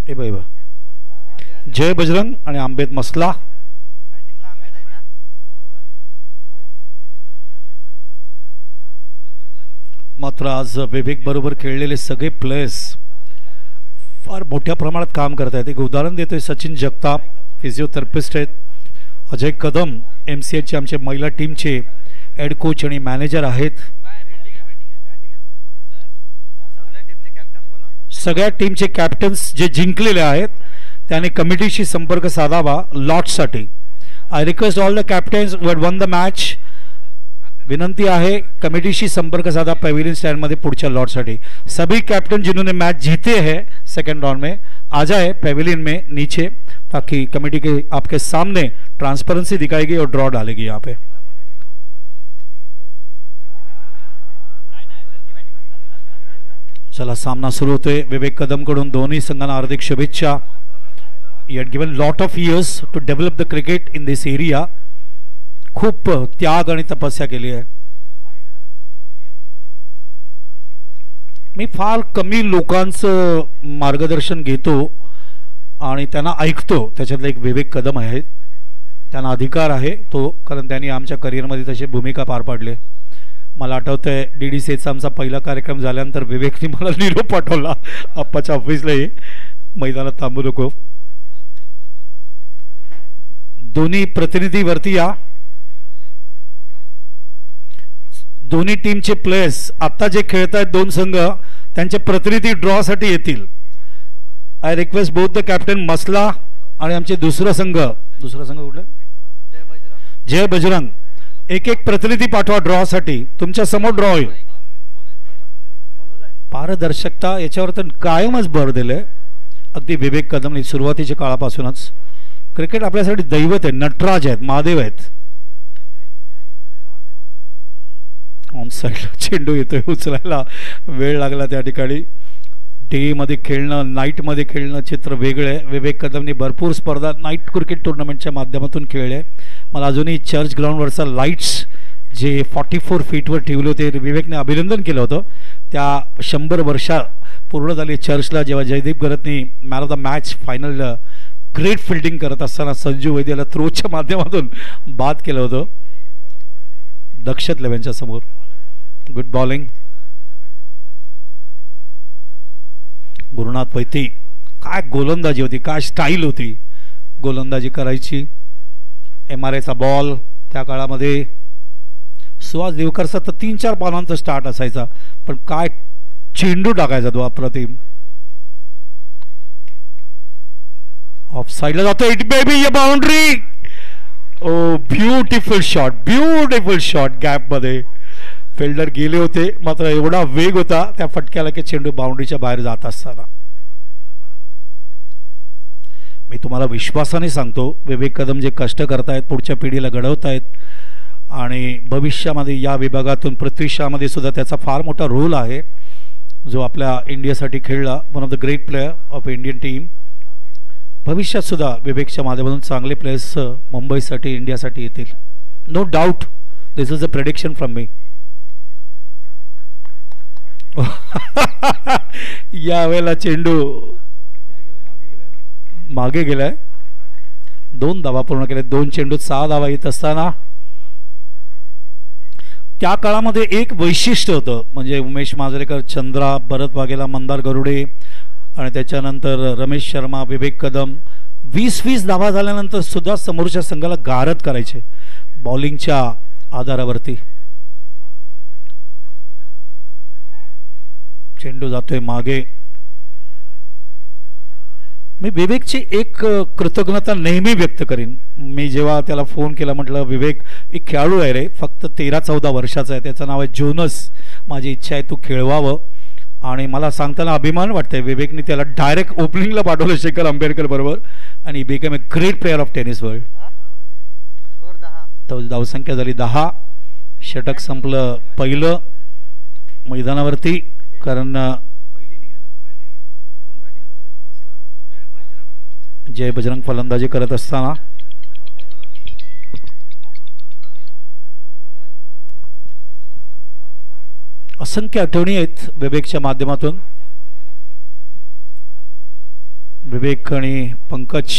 ए by बा जय बजरंग आणि आंबेत मसला. मात्र आज विवेक बरोबर खेळलेले सगळे प्लेयर्स फार मोठ्या प्रमाणात काम करत आहेत. एक उदाहरण देतोय, सचिन जगताप फिजिओथेरपिस्ट आहेत, अजय कदम MCHचे आमचे महिला टीमचे हेड कोच आणि मॅनेजर आहेत. सगळ्या टीमचे कॅप्टन्स जे जिंकलेले आहेत त्यांनी कमिटीशी संपर्क साधावा लॉटसाठी. I request all the captains who had won the match, विनंती है कमेटी संपर्क साधा पेविलियन स्टैंड में पुढच्या लॉटसाठी. सभी कैप्टन जिन्होंने मैच जीते हैं सेकंड राउंड में आ जाए पेविलियन में नीचे, ताकि कमेटी के आपके सामने ट्रांसपेरेंसी दिखाएगी और ड्रॉ डालेगी यहाँ पे. चला सामना सुरू होतोय. विवेक कदम कडून दोन्ही संघांना हार्दिक शुभेच्छा. You had given lot of years to develop the cricket in this area. खूप त्याग आणि तपस्या केली आहे. मी फार कमी लोकांचं मार्गदर्शन घेतो आणि त्यांना ऐकतो. त्याच्यातला एक विवेक कदम आहे. त्यांना अधिकार आहे तो, कारण त्यांनी आमच्या करिअरमध्ये तशी भूमिका पार पाडली. मला आठवतंय DDCचा आमचा पहिला कार्यक्रम झाल्यानंतर विवेकने मला निरोप पाठवला आप्पाच्या ऑफिसलाही, मैदानात थांबू नको. दोन्ही प्रतिनिधी वरती या. दोन्ही टीमचे प्लेयर्स आता जे खेळत आहेत दोन संघ त्यांचे प्रतिनिधी ड्रॉ साठी येतील. I request both the captain मसला आणि आमचे दुसरा संघ कुठलं जय बजरंग, एक एक प्रतिनिधी पाठवा ड्रॉ साठी. तुमच्या समोर ड्रॉ होईल. पारदर्शकता याच्यावर तर कायमच भर दिले. अगदी विवेक कदमने सुरुवातीच्या काळापासूनच. क्रिकेट आपल्यासाठी दैवत आहे, नटराज आहेत, महादेव आहेत. ऑन साईडला चेंडू येतोय, उचलायला वेळ लागला त्या ठिकाणी. डे मध्ये खेळणं नाईट मध्ये खेळणं चित्र वेगळं आहे. विवेक कदमने भरपूर स्पर्धा नाईट क्रिकेट टुर्नामेंटच्या माध्यमातून खेळले. मला अजूनही चर्च ग्राउंडवरचा लाईट्स जे 44 फीटवर ठेवले होते, विवेकने अभिनंदन केलं होतं. त्या 100 वर्षा पूर्ण झाली चर्चला, जेव्हा जयदीप गरतने man of the match final great fielding करत असताना संजू वैद्याला थ्रोच्या माध्यमातून बाद केलं होतं दक्षत लेव्हनच्या समोर. Good bowling. गुरुनाथ वैती, काय गोलंदाजी होती, काय स्टाईल होती गोलंदाजी करायची. MRAचा बॉल त्या काळामध्ये सुहास देवकरचा तर 3-4 बॉलांचा स्टार्ट असायचा, पण काय चेंडू टाकायचा तो अप्रतिम. ऑफ साइडला जातो, it may be a boundary. Oh beautiful shot gap मध्ये फिल्डर गेले होते, मात्र एवढा वेग होता त्या फटक्याला की चेंडू बाउंड्रीच्या बाहेर जात असताना. मी तुम्हाला विश्वासाने सांगतो, विवेक कदम जे कष्ट करतायत, पुढच्या पिढीला घडवतायत आणि भविष्यामध्ये या विभागातून पृथ्वीशामध्ये सुद्धा त्याचा फार मोठा रोल आहे, जो आपल्या इंडियासाठी खेळला. One of the great player of Indian team. भविष्यात सुद्धा विवेकच्या माध्यमातून चांगले प्लेयर्स मुंबईसाठी इंडियासाठी येतील. No doubt, this is a prediction from me. यावेळेला चेंडू मागे गेलाय. 2 धावा पूर्ण केले. 2 चेंडूत 6 धावा येत असताना त्या काळामध्ये एक वैशिष्ट्य होतं, म्हणजे उमेश माजरेकर, चंद्रा, भरत वाघेला, मंदार गरुडे आणि त्याच्यानंतर रमेश शर्मा, विवेक कदम 20-20 धावा झाल्यानंतर सुद्धा समोरच्या संघाला गारद करायचे बॉलिंगच्या आधारावरती. चेंडू जातोय मागे. मी विवेकची एक कृतज्ञता नेहमी व्यक्त करीन. मी जेव्हा त्याला फोन केला म्हटलं, विवेक एक खेळाडू आहे रे, फक्त 13-14 वर्षाचा आहे, त्याचं नाव आहे जोनस, माझी इच्छा आहे तू खेळवावं. आणि मला सांगताना अभिमान वाटतंय, विवेकने त्याला डायरेक्ट ओपनिंगला पाठवलं शेखर आंबेडकर बरोबर आणि became a great player of tennis world. तो धावसंख्या झाली 10. षटक संपलं पहिलं मैदानावरती, कारण जय बजरंग फलंदाजी करत असताना असंख्य आठवणी आहेत विवेकच्या माध्यमातून. विवेक आणि पंकज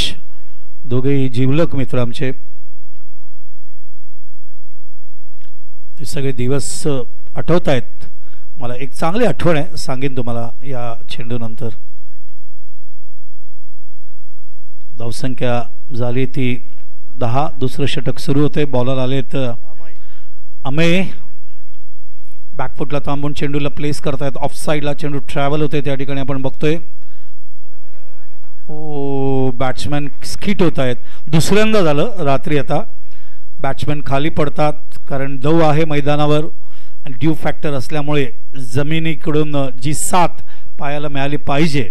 दोघेही जिवलक मित्र आमचे. ते सगळे दिवस आठवत आहेत मला. एक चांगली आठवण आहे, सांगेन तुम्हाला या चेंडूनंतर. धावसंख्या झाली ती 10. दुसरं षटक सुरू होते. बॉलर आलेत अमेय. बॅकफुटला थांबून चेंडूला प्लेस करतायत. ऑफ साईडला चेंडू ट्रॅव्हल होते त्या ठिकाणी आपण बघतोय. ओ बॅट्समॅन स्किट होत आहेत. दुसऱ्यांदा झालं रात्री. आता बॅट्समॅन खाली पडतात कारण दव आहे मैदानावर आणि ड्यू फॅक्टर असल्यामुळे जमिनीकडून जी साथ पायाला मिळाली पाहिजे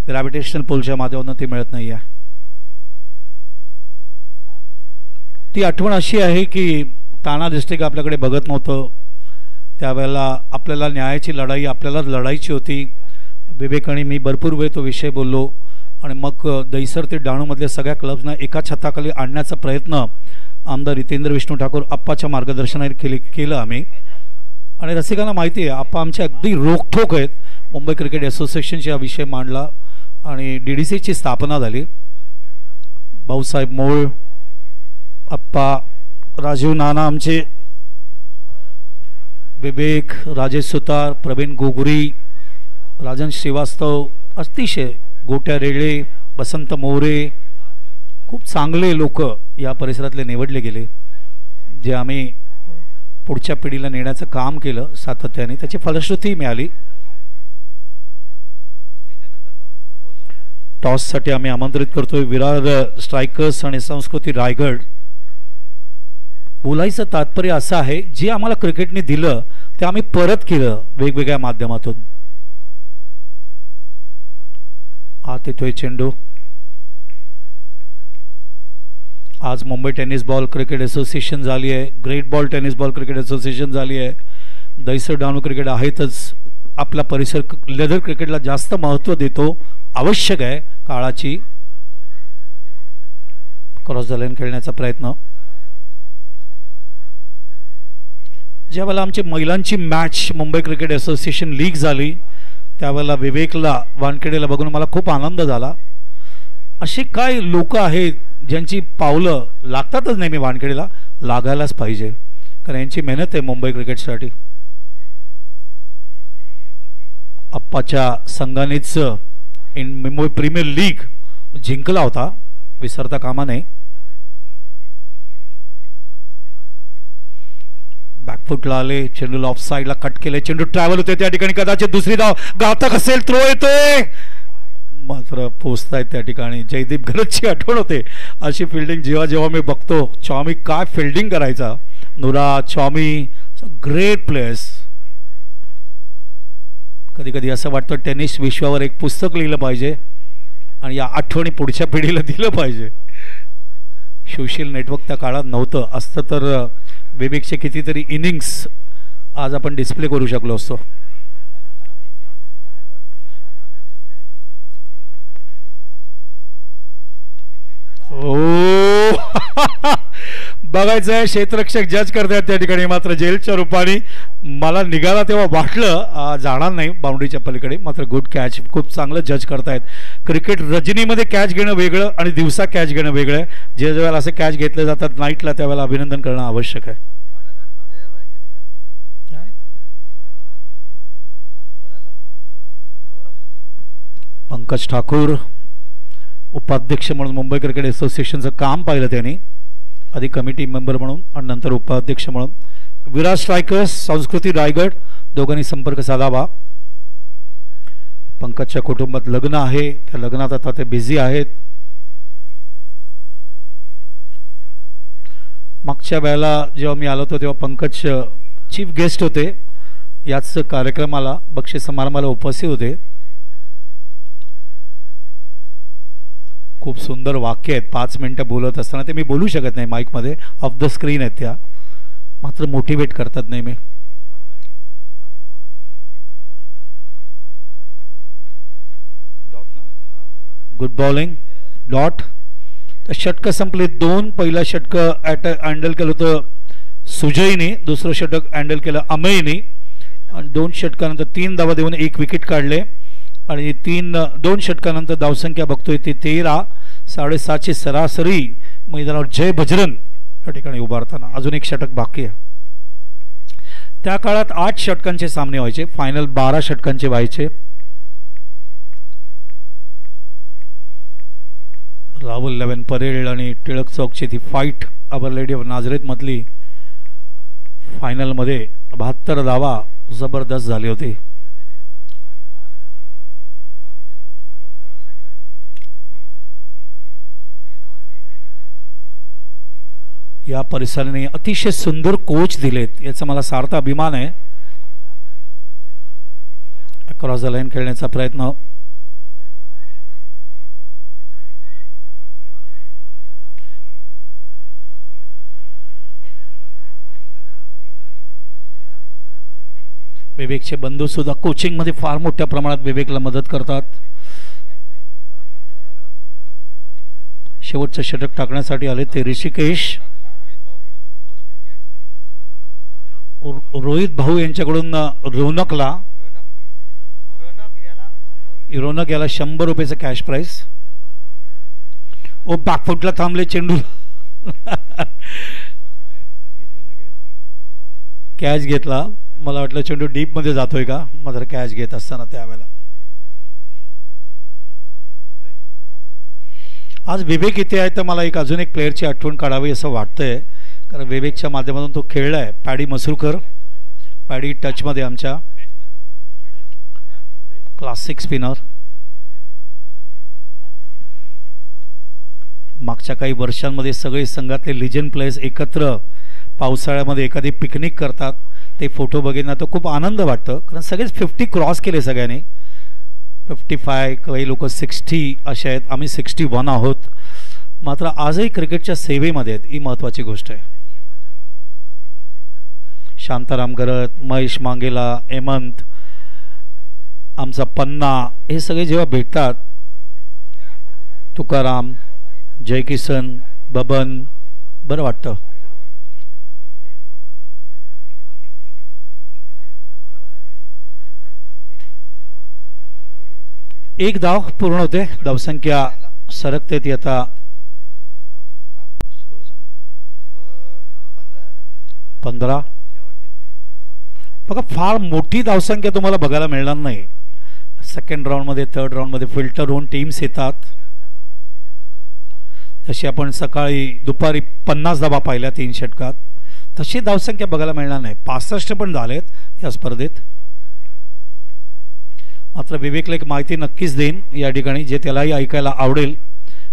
ग्रॅव्हिटेशनल पुलच्या माध्यमातून ती मिळत नाही आहे. ती आठवण अशी आहे की ताना डिस्ट्रिक्ट आपल्याकडे बघत नव्हतं त्यावेळेला. आपल्याला न्यायाची लढाई आपल्याला लढायची होती. विवेक आणि मी भरपूर वेळ तो विषय बोललो आणि मग दहिसर ते डहाणूमधल्या सगळ्या क्लब्सना एका छताखाली आणण्याचा प्रयत्न आमदार हितेंद्र विष्णू ठाकूर आप्पाच्या मार्गदर्शनाने केलं आम्ही. आणि रसिकांना माहिती आहे आप्पा आमचे अगदी रोखठोक आहेत. मुंबई क्रिकेट असोसिएशनचा विषय मांडला आणि DDCची स्थापना झाली. भाऊसाहेब मोळ, आप्पा, राजीव नाना आमचे, विवेक, राजेश सुतार, प्रवीण गोगुरी, राजन श्रीवास्तव, अतिशय गोट्या रेळे, वसंत मोरे, खूप चांगले लोक या परिसरातले निवडले गेले जे आम्ही पुढच्या पिढीला नेण्याचं काम केलं सातत्याने. त्याची फलश्रुती मिळाली. टॉससाठी आम्ही आमंत्रित करतोय विरार स्ट्रायकर्स आणि संस्कृती रायगड. बोलायचं तात्पर्य असं आहे जे आम्हाला क्रिकेटने दिलं ते आम्ही परत केलं वेगवेगळ्या माध्यमातून. आत येतोय चेंडू. आज Mumbai tennis ball cricket association झाली आहे. Great ball tennis ball cricket association झाली आहे. दहिसर डहाणू क्रिकेट आहेतच. आपला परिसर लेदर क्रिकेटला जास्त महत्त्व देतो. आवश्यक आहे काळाची. क्रॉस द लाईन खेळण्याचा प्रयत्न. ज्यावेळेला आमची महिलांची match Mumbai cricket association league झाली त्यावेळेला विवेकला वानखेडेला बघून मला खूप आनंद झाला. असे काय लोक आहेत ज्यांची पावलं लागतातच नेहमी वानखेडेला. लागायलाच पाहिजे कारण यांची मेहनत आहे मुंबई क्रिकेटसाठी. आप्पाच्या संघानेच मुंबई प्रीमियर लीग जिंकला होता, विसरता कामा नये. बॅकफुटला आले. चेंडूला ऑफ साईडला कट केले. चेंडू ट्रॅव्हल होते त्या ठिकाणी. कदाचित दुसरी धाव घातक असेल. थ्रो येतोय मात्र पोचतायत त्या ठिकाणी. जयदीप गरजची आठवण होते अशी फिल्डिंग जेव्हा जेव्हा मी बघतो. चॉमी काय फिल्डिंग करायचा. नुरा, चॉमी, ग्रेट प्लेयर्स. कधी कधी असं वाटतं टेनिस विश्वावर एक पुस्तक लिहिलं पाहिजे आणि या आठवणी पुढच्या पिढीला दिलं पाहिजे. सोशल नेटवर्क त्या काळात नव्हतं. असतं तर विवेकचे कितीतरी इनिंग्स आज आपण डिस्प्ले करू शकलो असतो. ओ बघायचं क्षेत्ररक्षक जज करतात त्या ठिकाणी. मात्र जेलच्या रूपाने मला निघाला तेव्हा वाटलं जाणार नाही बाउंड्रीच्या पलीकडे. मात्र गुड कॅच. खूप चांगलं जज करतायत. क्रिकेट रजनीमध्ये कॅच घेणं वेगळं आणि दिवसा कॅच घेणं वेगळं आहे. जे ज्यावेळेला असे कॅच घेतले जातात नाईटला त्यावेळेला अभिनंदन करणं आवश्यक आहे. पंकज ठाकूर उपाध्यक्ष म्हणून मुंबई क्रिकेट असोसिएशनचं काम पाहिलं त्यांनी, आधी कमिटी मेंबर म्हणून आणि नंतर उपाध्यक्ष म्हणून. विरार स्ट्रायकर्स, संस्कृती रायगड दोघांनी संपर्क साधावा. पंकजच्या कुटुंबात लग्न आहे, त्या लग्नात आता ते बिझी आहेत. मागच्या वेळेला जेव्हा मी आलो होतो तेव्हा पंकज चीफ गेस्ट होते. याच कार्यक्रमाला बक्षीस समारंभाला उपस्थित होते. खूप सुंदर वाक्य आहेत. 5 मिनिटं बोलत असताना ते मी बोलू शकत नाही माईकमध्ये, ऑफ द स्क्रीन आहेत त्या, मात्र मोटिवेट करतात नेहमी. Good bowling. डॉट. षटक संपले 2. पहिला षटक हँडल केलं होतं सुजयने, दुसरं षटक हँडल केलं अमेयने आणि 2 षटकानंतर 3 धावा देऊन 1 विकेट काढले. आणि दोन षटकानंतर धावसंख्या बघतोय ती 13. 7.5ची सरासरी मैदानावर जय बजरंग या ठिकाणी उभारताना. अजून एक षटक बाकी आहे. त्या काळात 8 षटकांचे सामने व्हायचे, फायनल 12 षटकांचे व्हायचे. राहुल लेवन परेल आणि टिळक चौकची ती फाईट अबर लेडी ऑफ नाझरेथ मधली फायनलमध्ये 72 धावा जबरदस्त झाली होती. या परिसराने अतिशय सुंदर कोच दिलेत, याचा मला सार्थ अभिमान आहे. क्रॉस द लाईन खेळण्याचा प्रयत्न. विवेकचे बंधू सुद्धा कोचिंग मध्ये फार मोठ्या प्रमाणात विवेकला मदत करतात. शेवटचं षटक टाकण्यासाठी आले ते ऋषिकेश. रोहित भाऊ यांच्याकडून रोनक याला 100 रुपयाचं कॅश प्राइस. ओ बॅकफुटला थांबले चेंडू. कॅच घेतला. मला वाटलं चेंडू डीप मध्ये जातोय का, मात्र कॅच घेत असताना त्यावेळेला. आज विवेक इथे आहे तर मला अजून एक प्लेअरची आठवण काढावी असं वाटतंय, कारण विवेकच्या माध्यमातून तो खेळलाय. पॅडी मसरूकर, पॅडी टच मध्ये आमच्या क्लासिक स्पिनर. मागच्या काही वर्षांमध्ये सगळे संघातले लिजंड प्लेयर्स एकत्र पावसाळ्यामध्ये एखादी पिकनिक करतात. ते फोटो बघितला तर खूप आनंद वाटतं, कारण सगळेच 50 क्रॉस केले सगळ्यांनी. 55, काही लोक 60 असे आहेत. आम्ही 61 आहोत. मात्र आजही क्रिकेटच्या सेवेमध्ये आहेत, ही महत्त्वाची गोष्ट आहे. शांताराम गरत, महेश मांगेला, हेमंत, आमचा पन्ना, हे सगळे जेव्हा भेटतात, तुकाराम, जयकिसन, बबन, बरं वाटतं. एक धाव पूर्ण होते. धावसंख्या सरकते ती आता 15. बघा, फार मोठी धावसंख्या तुम्हाला बघायला मिळणार नाही. सेकंड राऊंडमध्ये, थर्ड राऊंडमध्ये फिल्टर होऊन टीम्स येतात. जशी आपण सकाळी दुपारी 50 धावा पाहिल्या 3 षटकात, तशी धावसंख्या बघायला मिळणार नाही. 65 पण झालेत या स्पर्धेत. मात्र विवेकला एक माहिती नक्कीच देईन या ठिकाणी, जे त्यालाही ऐकायला आवडेल.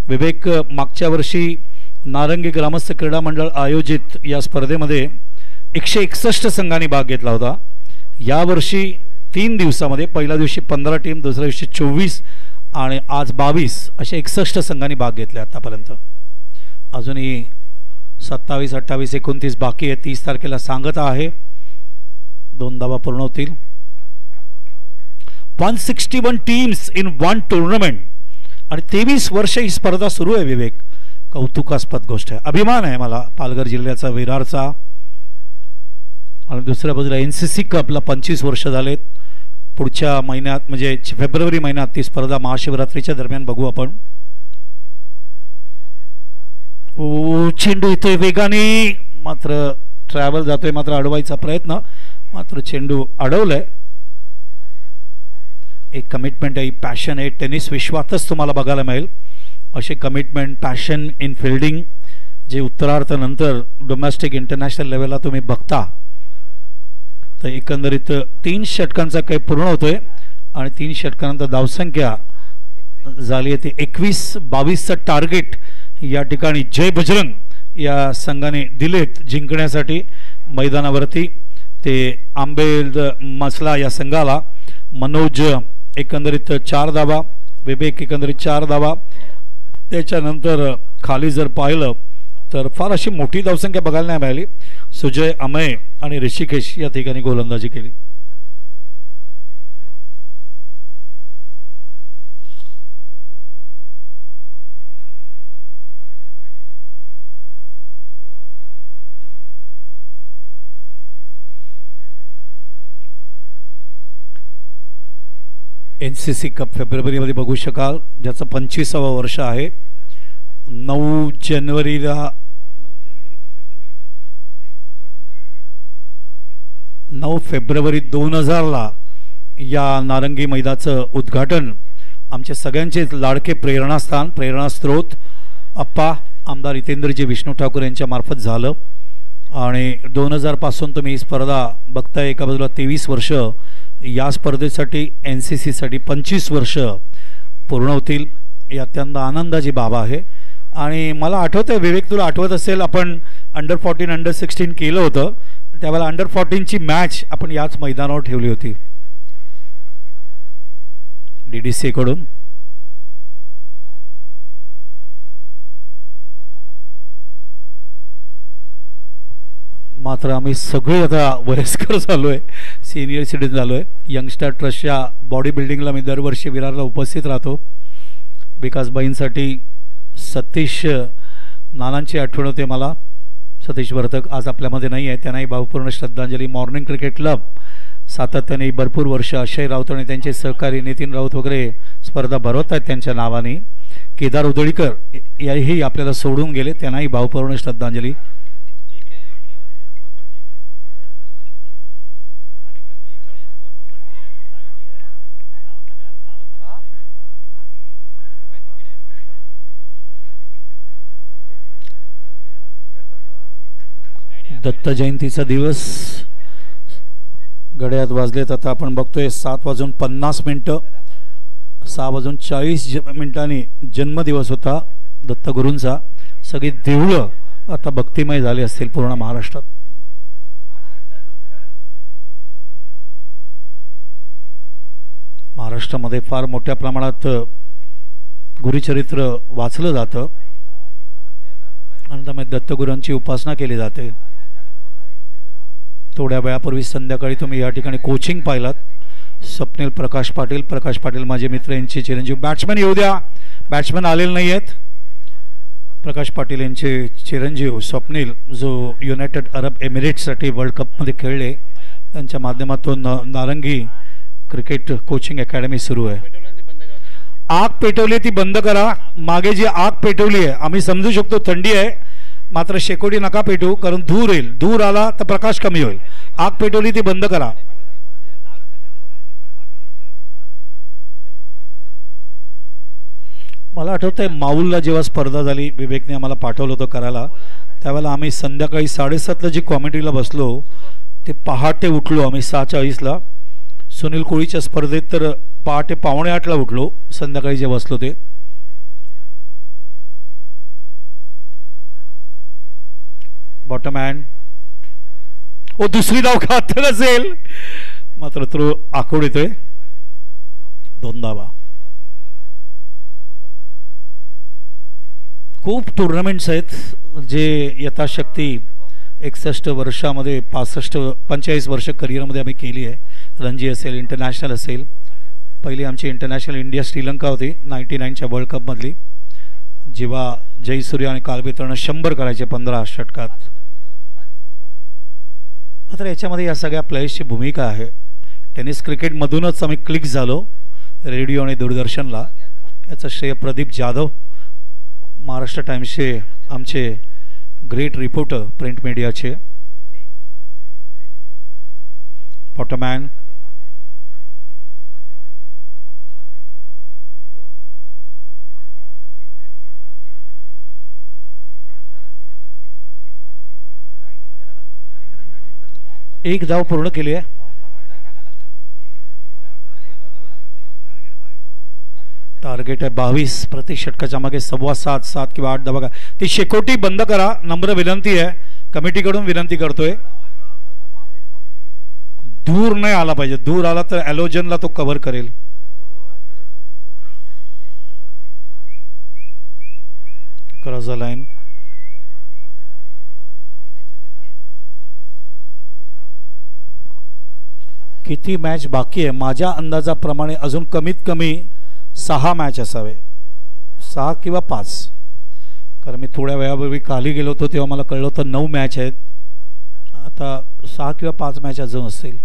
विवेक मागच्या वर्षी नारंगी ग्रामस्थ क्रीडा मंडळ आयोजित या स्पर्धेमध्ये 161 संघांनी भाग घेतला होता. यावर्षी 3 दिवसामध्ये, पहिल्या दिवशी 15 टीम, दुसऱ्या दिवशी 24 आणि आज 22 असे 61 संघांनी भाग घेतले आतापर्यंत. अजूनही 27, 28, 29 बाकी आहे. 30 तारखेला सांगता आहे. 2 धावा पूर्ण होतील. 161 टीम्स इन 1 टुर्नामेंट आणि 23 वर्ष ही स्पर्धा सुरू आहे. विवेक, कौतुकास्पद गोष्ट आहे. अभिमान आहे मला पालघर जिल्ह्याचा, विरारचा. आणि दुसऱ्या बाजूला NCC कपला 25 वर्ष झालेत. पुढच्या महिन्यात म्हणजे फेब्रुवारी महिन्यात ती स्पर्धा महाशिवरात्रीच्या दरम्यान बघू आपण. ओ, चेंडू येतोय वेगाने, मात्र ट्रॅव्हल जातोय, मात्र अडवायचा प्रयत्न, मात्र चेंडू अडवलाय. एक कमिटमेंट आहे, पॅशन आहे. टेनिस विश्वातच तुम्हाला बघायला मिळेल असे कमिटमेंट, पॅशन इन फिल्डिंग, जे उत्तरार्थ नंतर डोमेस्टिक इंटरनॅशनल लेवलला तुम्ही बघता. तर एकंदरीत 3 षटकांचा काही पूर्ण होतोय आणि 3 षटकानंतर धावसंख्या झाली आहे ती 21-22चं टार्गेट या ठिकाणी जय बजरंग या संघाने दिलेत जिंकण्यासाठी मैदानावरती. ते आंबेल मसला या संघाला मनोज एकंदरीत 4 धावा, विवेक एकंदरीत 4 धावा. त्याच्यानंतर खाली जर पाहिलं तर फार अशी मोठी धावसंख्या बघायला नाही मिळाली. सुजय, अमय आणि ऋषिकेश या ठिकाणी गोलंदाजी केली. NCC कप फेब्रुवारीमध्ये बघू शकाल, ज्याचं 25वा वर्ष आहे. 9 जानेवारीला 9 फेब्रुवारी 2000ला या नारंगी मैदानाचं उद्घाटन आमच्या सगळ्यांचे लाडके प्रेरणास्थान, प्रेरणास्त्रोत अप्पा आमदार हितेंद्रजी विष्णू ठाकूर यांच्या मार्फत झालं. आणि 2000 पासून तुम्ही ही स्पर्धा बघताय. एका बाजूला 23 वर्ष, या स्पर्धेसाठी NCC साठी 25 वर्ष पूर्ण होतील. ही अत्यंत आनंदाची बाब आहे. आणि मला आठवतंय विवेक, तुला आठवत असेल, आपण अंडर-14 अंडर-16 केलं होतं. त्यावेळेला अंडर-14ची मॅच आपण याच मैदानावर ठेवली होती DDC कडून. मात्र आम्ही सगळे आता वयस्कर झालो आहे, सिनियर सिटीजन झालो आहे. यंगस्टर ट्रस्टच्या बॉडी बिल्डिंगला मी दरवर्षी विरारला उपस्थित राहतो. विकासबाईंसाठी सतीश नानांची आठवण होते मला. सतीश वर्तक आज आपल्यामध्ये नाही आहे, त्यांनाही भावपूर्ण श्रद्धांजली. मॉर्निंग क्रिकेट क्लब सातत्याने भरपूर वर्ष अक्षय राऊत आणि त्यांचे सहकारी नितीन राऊत वगैरे स्पर्धा भरवत आहेत त्यांच्या नावाने. केदार उदळीकर याही आपल्याला सोडून गेले, त्यांनाही भावपूर्ण श्रद्धांजली. दत्त जयंतीचा दिवस, घड्याळात वाजलेत आता आपण बघतोय 7:50. 6:40 जन्मदिवस होता दत्तगुरूंचा. सगळी देवळं आता भक्तिमय झाली असतील पूर्ण महाराष्ट्रात. महाराष्ट्रामध्ये फार मोठ्या प्रमाणात गुरुचरित्र वाचलं जातं आणि त्यामुळे दत्तगुरूंची उपासना केली जाते. थोड्या वेळापूर्वी संध्याकाळी तुम्ही या ठिकाणी कोचिंग पाहिलात. स्वप्नील प्रकाश पाटील माझे मित्र, यांचे चिरंजीव. बॅट्समॅन येऊ द्या, बॅट्समॅन आलेले नाही आहेत. प्रकाश पाटील यांचे चिरंजीव स्वप्नील, जो युनायटेड अरब एमिरेट्ससाठी वर्ल्ड कपमध्ये खेळले, त्यांच्या माध्यमातून नारंगी क्रिकेट कोचिंग अकॅडमी सुरू आहे. आग पेटवली ती बंद करा. मागे जी आग पेटवली आहे आम्ही समजू शकतो थंडी आहे, मात्र शेकोटी नका पेटू, कारण धूर येईल. धूर आला तर प्रकाश कमी होईल. आग पेटवली ती बंद करा. मला आठवतंय माऊलला जेव्हा स्पर्धा झाली, विवेकने आम्हाला पाठवलं होतं करायला, त्यावेळेला आम्ही संध्याकाळी 7:30ला जी कॉमेडीला बसलो ते पहाटे उठलो आम्ही 6:40ला. सुनील कोळीच्या स्पर्धेत तर पहाटे 7:45ला उठलो संध्याकाळी जे बसलो ते. बॉटमॅन ओ दुसरी धाव खात नसेल, मात्र तो आखूड येतोय. 2 धावा. खूप टुर्नामेंट्स आहेत जे यथाशक्ती 61 वर्षामध्ये 45 वर्ष करिअरमध्ये आम्ही केली आहे. रणजी असेल, इंटरनॅशनल असेल. पहिली आमची इंटरनॅशनल इंडिया श्रीलंका होती 99च्या वर्ल्ड कपमधली, जेव्हा जयसूर्य आणि कालबेतरनं 100 करायचे 15 षटकात. मात्र याच्यामध्ये या सगळ्या प्लेयर्सची भूमिका आहे. टेनिस क्रिकेटमधूनच आम्ही क्लिक झालो रेडिओ आणि दूरदर्शनला. याचं श्रेय प्रदीप जाधव, महाराष्ट्र टाइम्सचे आमचे ग्रेट रिपोर्टर प्रिंट मीडियाचे. पॉटमॅन एक धाव पूर्ण केली आहे. टार्गेट आहे 22 प्रति षटकाच्या मागे 7.25 7 किंवा 8 धावा. ती शेकोटी बंद करा, नम्र विनंती आहे, कमिटीकडून विनंती करतोय. दूर नाही आला पाहिजे, दूर आला तर ॲलोजनला तो कव्हर करेल. Cross the line. किती मॅच बाकी आहे? माझ्या अंदाजाप्रमाणे अजून कमीत कमी 6 मॅच असावे, 6 किंवा 5. कारण मी थोड्या वेळापूर्वी खाली गेलो होतो तेव्हा मला कळलं होतं 9 मॅच आहेत. आता 6 किंवा 5 मॅच अजून असतील.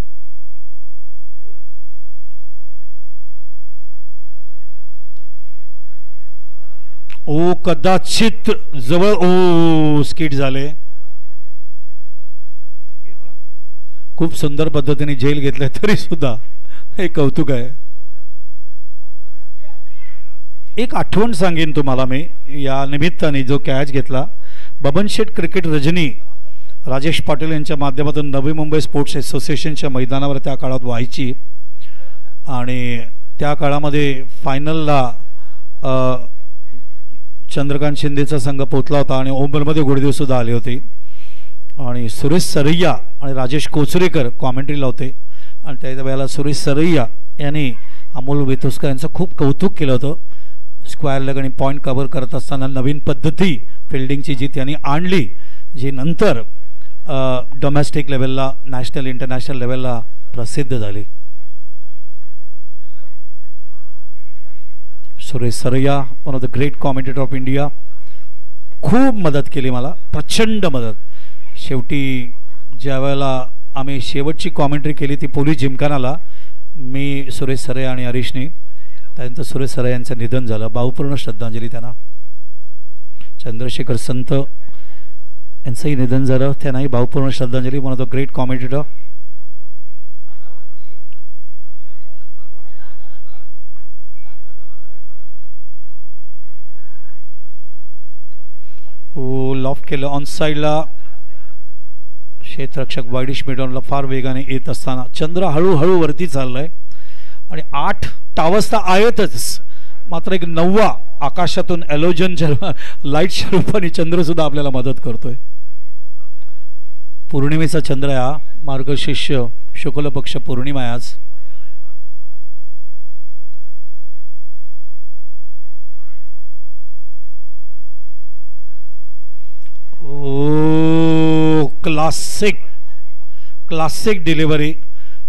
ओ कदाचित जवळ ओ स्किट झाले. खूप सुंदर पद्धतीने झेल घेतलाय तरी सुद्धा हे कौतुक आहे. एक आठवण सांगेन तुम्हाला मी या निमित्ताने जो कॅच घेतला. बबन शेठ क्रिकेट रजनी राजेश पाटील यांच्या माध्यमातून नवी मुंबई स्पोर्ट्स असोसिएशनच्या मैदानावर त्या काळात व्हायची आणि त्या काळामध्ये फायनलला चंद्रकांत शिंदेचा संघ पोचला होता आणि ओमरमध्ये गुडदेवसुद्धा आले होते आणि सुरेश सरैया आणि राजेश कोचरेकर कॉमेंट्रीला होते आणि त्या वेळेला सुरेश सरैया यांनी अमोल वेतुस्कर यांचं खूप कौतुक केलं होतं. स्क्वेअर लेग आणि पॉईंट कव्हर करत असताना नवीन पद्धती फिल्डिंगची जी त्यांनी आणली जी नंतर डोमेस्टिक लेवलला नॅशनल इंटरनॅशनल लेवलला प्रसिद्ध झाली. Suresh Saraiya one of the great commentator of India. खूप मदत केली मला, प्रचंड मदत. शेवटी ज्या वेळेला आम्ही शेवटची कॉमेंट्री केली ती पोलीस जिमखानाला मी सुरेश सरैया आणि हरीशने. त्यानंतर सुरेश सरैया यांचं निधन झालं. भावपूर्ण श्रद्धांजली त्यांना. चंद्रशेखर संत यांचंही निधन झालं, त्यांनाही भावपूर्ण श्रद्धांजली. One of the great commentator. हो लॉफ्ट केलं ऑन साईडला. क्षेत्ररक्षक वायडिश मिडॉनला फार वेगाने येत असताना चंद्र हळूहळू वरती चाललाय आणि 8 टावर्स तर आहेतच, मात्र एक 9वा आकाशातून एलोजनच्या लाईटच्या रूपाने चंद्र सुद्धा आपल्याला मदत करतोय. पौर्णिमेचा चंद्र आहे हा. मार्गशीर्ष शुक्ल पक्ष पौर्णिमा आहे आज. ओ क्लासिक क्लासिक डिलिव्हरी.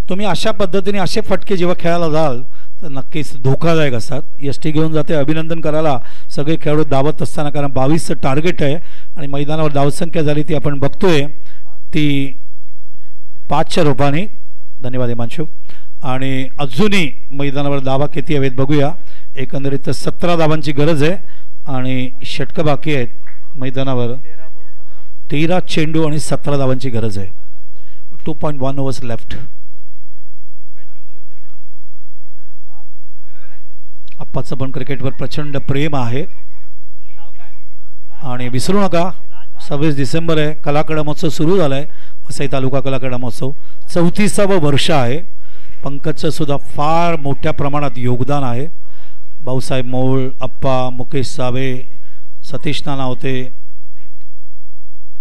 तुम्ही अशा पद्धतीने असे फटके जेव्हा खेळायला जाल तर नक्कीच धोकादायक असतात. यष्टी घेऊन जाते अभिनंदन करायला सगळे खेळाडू धावत असताना, कारण 22चं टार्गेट आहे आणि मैदानावर धावसंख्या झाली ती आपण बघतोय ती 5च्या रूपाने. धन्यवाद हिमांशू. आणि अजूनही मैदानावर धावा किती हवेत बघूया. एकंदरीत 17 धावांची गरज आहे आणि षटकं बाकी आहेत मैदानावर. 13 चेंडू आणि 17 धावांची गरज आहे. 2.1 ओव्हर्स लेफ्ट. आप्पाचं पण क्रिकेटवर प्रचंड प्रेम आहे आणि विसरू नका 26 डिसेंबर आहे. कलाक्रीडा महोत्सव सुरू झालाय. वसई तालुका कलाक्रीडा महोत्सव 34वे वर्ष आहे. पंकजचं सुद्धा फार मोठ्या प्रमाणात योगदान आहे. भाऊसाहेब मोळ, आप्पा, मुकेश सावे, सतीश नानावते.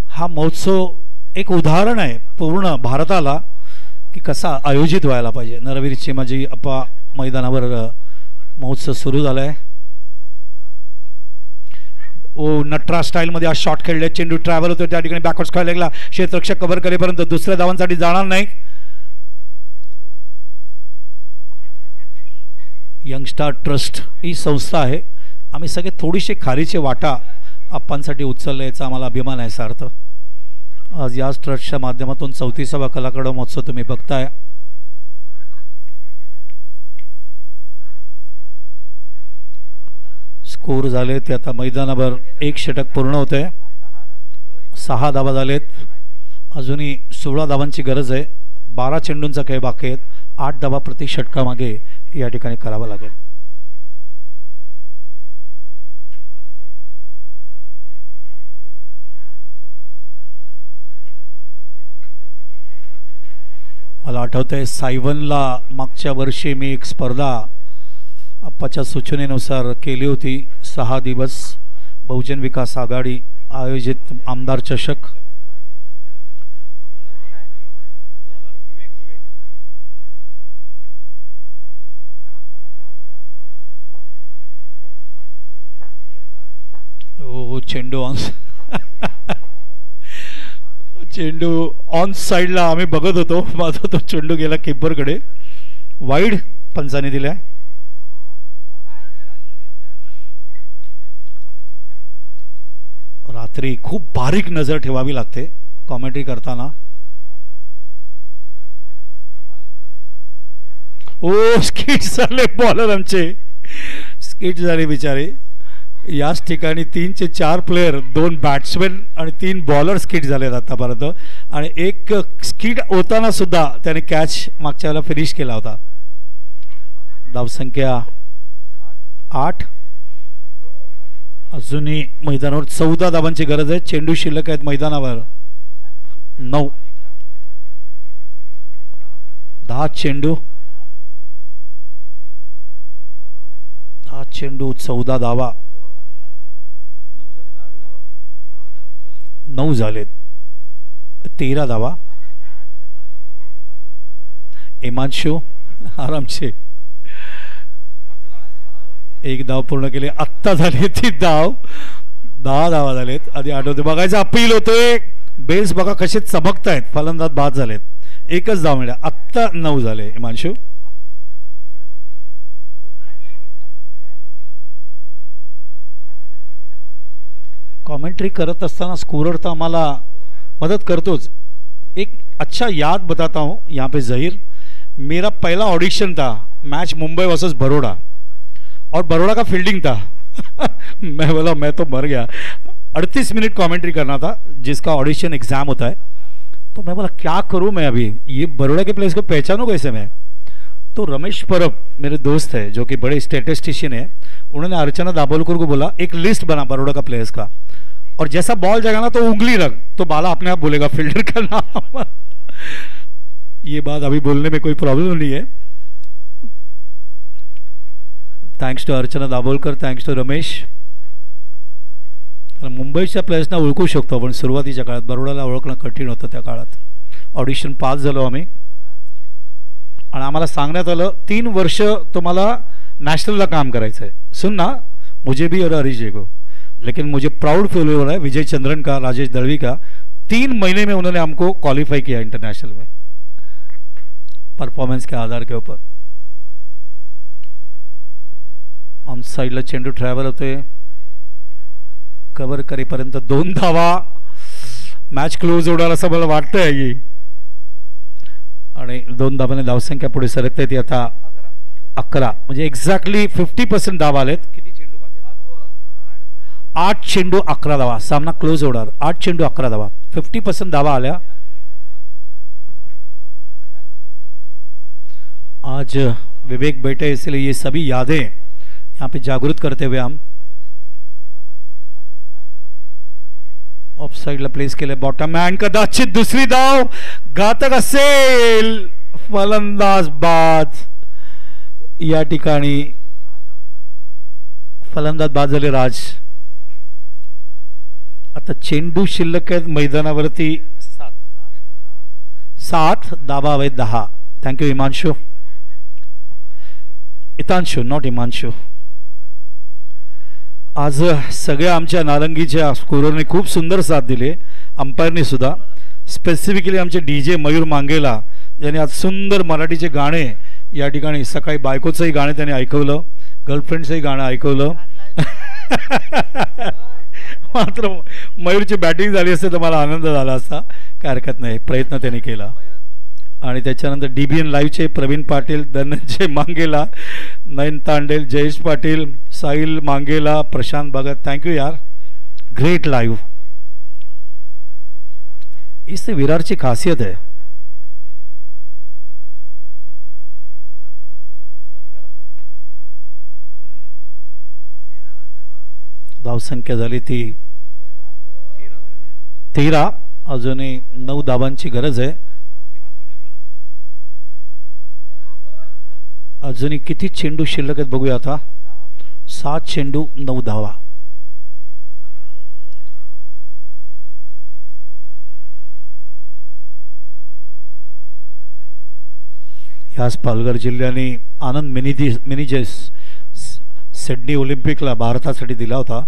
हा महोत्सव एक उदाहरण आहे पूर्ण भारताला की कसा आयोजित व्हायला पाहिजे. नरवीर चिमाजी आप्पा मैदानावर महोत्सव सुरू झालाय. ओ नटरा स्टाईलमध्ये आज शॉट खेळले. चेंडू ट्रॅव्हल होतो त्या ठिकाणी बॅकवर्ड्स खेळायला लागला. क्षेत्ररक्षक कव्हर करेपर्यंत दुसऱ्या धावांसाठी जाणार नाही. यंगस्टार ट्रस्ट ही संस्था आहे. आम्ही सगळे थोडीशी खारीचे वाटा आप्पांसाठी उचलले याचा आम्हाला अभिमान आहे सार्थ. आज याच ट्रस्टच्या माध्यमातून 34वा कलाक्रीडा महोत्सव तुम्ही बघताय. स्कोर झाले ते आता मैदानावर 1 षटक पूर्ण होते. 6 धावा झालेत. अजूनही 16 धावांची गरज आहे. 12 चेंडूंचा खेळ बाकी आहेत. 8 धावा प्रति षटकामागे या ठिकाणी करावा लागेल. मला आठवतंय सायवनला मागच्या वर्षी मी एक स्पर्धा आप्पाच्या सूचनेनुसार केली होती. 6 दिवस बहुजन विकास आघाडी आयोजित आमदार चषक. ओ चेंडू ऑन चेंडू ऑन साईडला आम्ही बघत होतो. माझा तो चेंडू गेला कीपरकडे. वाईड पंचाने दिलाय. रात्री खूप बारीक नजर ठेवावी लागते कॉमेंट्री करताना. ओ स्किट झाले बॉलर आमचे. स्किट झाले बिचारे. याच ठिकाणी 3चे 4 प्लेयर, 2 बॅट्समॅन आणि 3 बॉलर स्किट झालेत आतापर्यंत, आणि एक स्किट होताना सुद्धा त्याने कॅच मागच्या वेळेला फिनिश केला होता. धावसंख्या 8. अजूनही मैदानावर 14 धावांची गरज आहे. चेंडू शिल्लक आहेत मैदानावर 9. 10 चेंडू, 10 चेंडू 14 धावा. 9 झालेत. 13 धावा. हिमांशू आरामचे 1 धाव पूर्ण केले. आत्ता झाली ती धाव. 10 धावा झालेत. आधी आठवते बघायचं अपील होतोय. बेल्स बघा कसे चमकतायत. फलंदाज बाद झालेत. 1च धाव मिळाला. आत्ता 9 झाले. हिमांशू कमेंट्री करत असताना स्कोरर तर आम्हाला मदद करतोच. एक अच्छा याद बताता हूँ यहाँ पे जहीर, मेरा पहला ऑडिशन था मैच मुंबई वर्सेस बड़ौदा, और बड़ौदा का फील्डिंग था. मैं बोला मैं तो मर गया. 38 मिनट कमेंट्री करना था जिसका ऑडिशन एग्जाम होता है. तो मैं बोला क्या करूँ मैं अभी, ये बड़ौदा के प्लेयर्स को पहचानूँ कैसे मैं. तो रमेश परब मेरे दोस्त है जो कि बड़े स्टैटिस्टिशियन है, उन्होंने अर्चना दाभोलकर को बोला एक लिस्ट बना बड़ौदा का प्लेयर्स का, और जैसा बॉल जाएगा ना तो उंगली रख, तो बाला अपने आप बोलेगा फील्डर का नाम. ये बात अभी बोलने में कोई प्रॉब्लम नहीं है. Thanks to Archana Dabholkar, thanks to Ramesh. मुंबईच्या प्लेयर्सना ओळखू शकतो आपण सुरुवातीच्या काळात, बरोडाला ओळखणं कठीण होतं त्या काळात. ऑडिशन पास झालो आम्ही, आणि आम्हाला सांगण्यात आलं 3 वर्ष तुम्हाला नेशनलला काम करायचं है. सुन ना, मुझे भी और हरीश जी को, लेकिन मुझे प्राउड फील हो रहा है विजय चंद्रन का, राजेश दलवी का. 3 महीने में उन्होंने हमको क्वालिफाई किया इंटरनेशनल में, परफॉर्मेंस के आधार के ऊपर. ऑन साइडला चेंडू ट्रॅव्हल होतोय. कव्हर करेपर्यंत 2 धावा. मॅच क्लोज होणार असं मला वाटतंय, आणि 2 धावाने धावसंख्या पुढे सरकते ती आता 11. म्हणजे एक्झॅक्टली 50% धावा आलेत. किती चेंडू बाकी आहेत? 8 चेंडू 11 धावा. सामना क्लोज होणार. 8 चेंडू 11 धावा. 50% धावा आल्या. आज विवेक बैठे, इसलिए ये सभी यादें यहाँ पे जागृत करते हुए हम ऑफ साइडला प्लेस केले. बॉटम मॅन कदाचित दुसरी धाव घातक असेल. फलंदाज बाद. या ठिकाणी फलंदाज बाद झाले राज. आता चेंडू शिल्लक आहेत मैदानावरती 7. धावा हवेत 10. थँक्यू हिमांशू. इतांशू, नॉट हिमांशू. आज सगळ्या आमच्या नारंगीच्या स्कोररने खूप सुंदर साथ दिली. अंपायरने सुद्धा, स्पेसिफिकली आमचे DJ मयूर मांगेला यांनी आज सुंदर मराठीचे गाणे या ठिकाणी, सकाळी बायकोचंही गाणं त्याने ऐकवलं, गर्लफ्रेंडचंही गाणं ऐकवलं. मात्र मयूरची बॅटिंग झाली असते तर मला आनंद झाला असता. काय हरकत नाही, प्रयत्न त्याने केला. आणि त्याच्यानंतर DBN लाईव्हचे प्रवीण पाटील, धनंजय मांगेला, नयन तांडेल, जयेश पाटील, साहिल मांगेला, प्रशांत भगत. थँक्यू यार, ग्रेट लाइव. इससे विराट की खासियत है. धावसंख्या झाली ती 13. अजूनही 9 धावांची गरज आहे. अजूनही किती चेंडू शिल्लक आहेत बघूया आता. 7 चेंडू 9 धावा. याच पालघर जिल्ह्याने आनंद मिनीजेस सिडनी ओलिम्पिकला भारतासाठी दिला होता.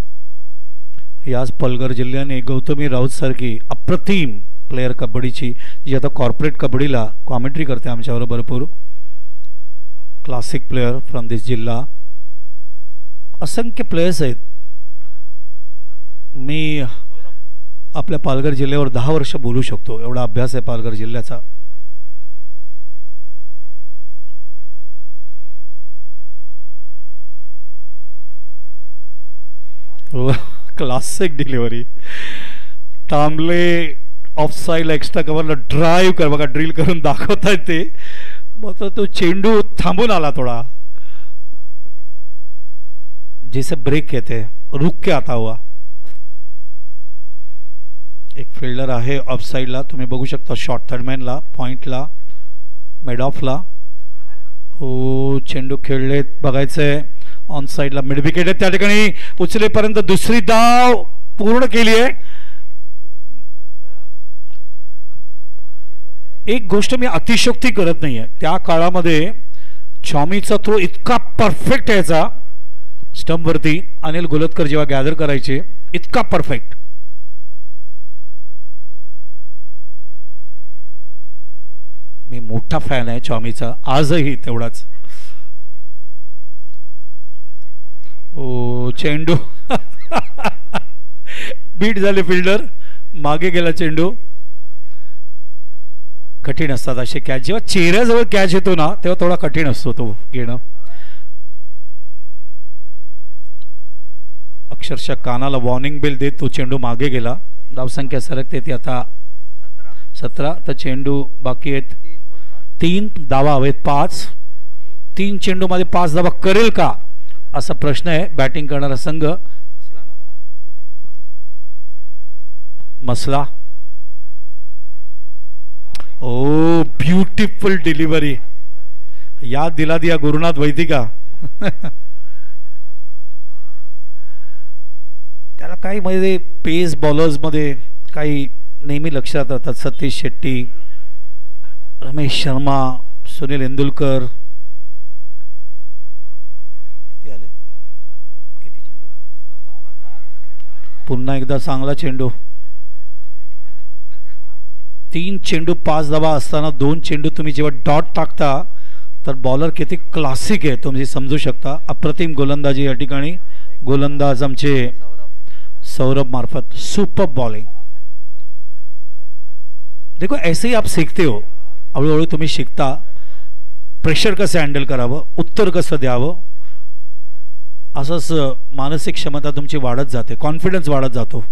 याच पालघर जिल्ह्याने गौतमी राऊत सारखी अप्रतिम प्लेयर कबड्डीची, जी आता कॉर्पोरेट कबड्डीला कॉमेंट्री करते आमच्यावर, भरपूर क्लासिक प्लेयर फ्रॉम दिस जिल्हा. असंख्य प्लेयर्स आहेत. मी आपल्या पालघर जिल्ह्यावर 10 वर्ष बोलू शकतो, एवढा अभ्यास आहे पालघर जिल्ह्याचा. Classic delivery. Tamble off side extra कव्हरला ड्राईव्ह कर, बघा ड्रिल करून दाखवतायत ते. मग तो चेंडू थांबून आला थोडा, जिसे ब्रेक कहते हैं, रुक के आता हुआ. एक फिल्डर आहे ऑफ साईडला, तुम्ही बघू शकता शॉर्ट थर्डमॅनला, पॉइंटला, मिड ऑफला. हो चेंडू खेळलेत, बघायचंय ऑन साईडला मिड विकेट आहे त्या ठिकाणी. उचलेपर्यंत दुसरी धाव पूर्ण केली आहे. एक गोष्ट मी अतिशयोक्ती करत नाहीये, त्या काळामध्ये चॉमीचा थ्रो इतका परफेक्ट यायचा स्टंपवरती, अनिल गोलतकर जेव्हा गॅदर करायचे, इतका परफेक्ट. मी मोठा फॅन आहे चॉमीचा, आजही तेवढाच. ओ चेंडू बीट झाले, फिल्डर मागे गेला चेंडू. कठीण असतात असे कॅच, जेव्हा चेहऱ्याजवळ कॅच येतो ना तेव्हा थोडा कठीण असतो तो घेणं. अक्षरशः कानाला वॉर्निंग बेल देत तो चेंडू मागे गेला. धावसंख्या सरकते ती आता 17. तर चेंडू बाकी आहेत 3 धावा हवेत 5. 3 चेंडू मध्ये 5 धावा करेल का असा प्रश्न आहे बॅटिंग करणारा संघ. मसला. ओ ब्यूटीफुल डिलिव्हरी, याद दिला दिया गुरुनाथ वैदिका. त्याला काही मध्ये पेस बॉलर्स मध्ये काही नेहमी लक्षात राहतात. सतीश शेट्टी, रमेश शर्मा, सुनील इंदुलकर. किती आले, किती चेंडू, पुन्हा एकदा चांगला चेंडू. 3 चेंडू 5 धावा असताना 2 चेंडू तुम्ही जेव्हा डॉट टाकता तर बॉलर किती क्लासिक आहे तुम्ही समजू शकता. अप्रतिम गोलंदाजी या ठिकाणी, गोलंदाज आमचे सौरभ मार्फत. Super bowling. देखो ऐसे ही आप सीखते हो, हळूहळू तुम्ही शिकता प्रेशर कसं हँडल करावं, उत्तर कसं द्यावं. असंच मानसिक क्षमता तुमची वाढत जाते, कॉन्फिडन्स वाढत जातो.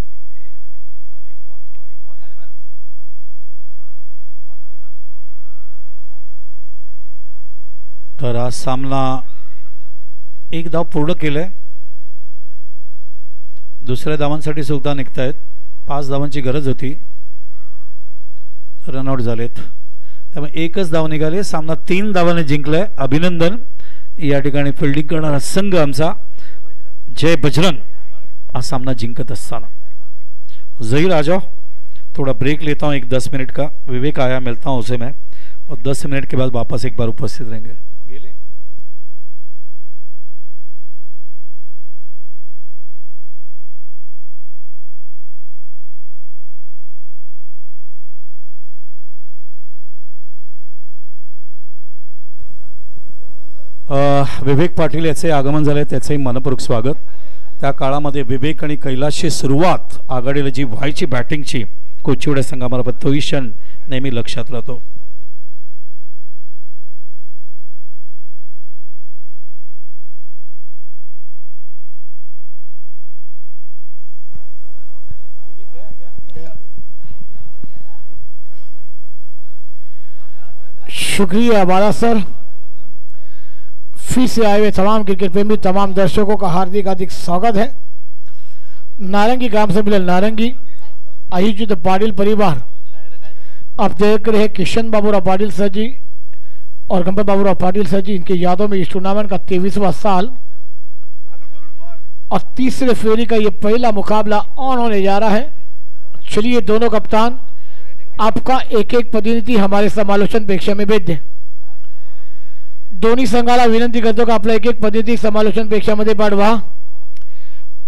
तर आज सामना 1 धाव पूर्ण केलंय. दुसऱ्या धावांसाठी सुद्धा निघतायत. 5 धावांची गरज होती, रनआउट झालेत, त्यामुळे 1च धाव निघाली. सामना 3 धावांनी जिंकलाय. अभिनंदन. या ठिकाणी फिल्डिंग करणारा संघ आमचा जय बजरंग हा सामना जिंकत असताना. जहीर आ जाओ, थोड़ा ब्रेक लेता हूँ 10 मिनट का. विवेक आया, मिलता हूँ उसे मैं, और 10 मिनट के बाद वापस एक बार उपस्थित रहेंगे. विवेक पाटील याचे आगमन झाले, त्याचेही मनपूर्वक स्वागत. त्या काळामध्ये विवेक आणि कैलासची सुरुवात आघाडीला जी व्हायची बॅटिंगची कोचिवड्या संघामार्फत, तोही क्षण नेहमी लक्षात राहतो. शुक्रिया बाला सर. फिर से आए हुए तमाम क्रिकेट प्रेमी, तमाम दर्शकों का हार्दिक स्वागत है. नारंगी ग्राम से मिले नारंगी आयोजित पाटिल परिवार, आप देख रहे हैं किशन बाबूराव पाटिल सर जी और गंपत बाबूराव पाटिल सर जी, इनकी यादों में इस टूर्नामेंट का 23वां साल और तीसरे फेरी का ये पहला मुकाबला ऑन होने जा रहा है. चलिए दोनों कप्तान आपका एक एक प्रतिनिधि हमारे समालोचन प्रेक्षक में भेज दें. दोन्ही संघाला विनंती करतो का आपला एक एक प्रतिनिधी समालोचन प्रेक्षकामध्ये पाठवा.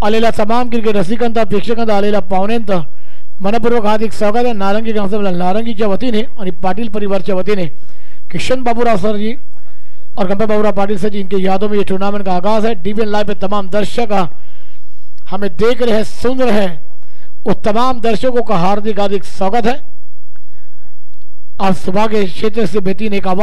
आलेल्या तमाम क्रिकेट रसिकांचा, प्रेक्षकांचा, आलेल्या पाहुण्यांचा मनपूर्वक हार्दिक स्वागत है. नारंगी ग्रामसभा नारंगीच्या वतीने आणि पाटिल परिवारच्या वतीने किशन बाबूराव सर जी और गंपत बाबूराव पाटिल सर जी, इनकी यादों में ये टूर्नामेंट का आगाज है. डीबीएन लाइव पे तमाम दर्शक हमें देख रहे हैं, सुन रहे हैं, उस तमाम दर्शकों का हार्दिक स्वागत है. आज सुबह के क्षेत्र से बेहतरीन एक आवाज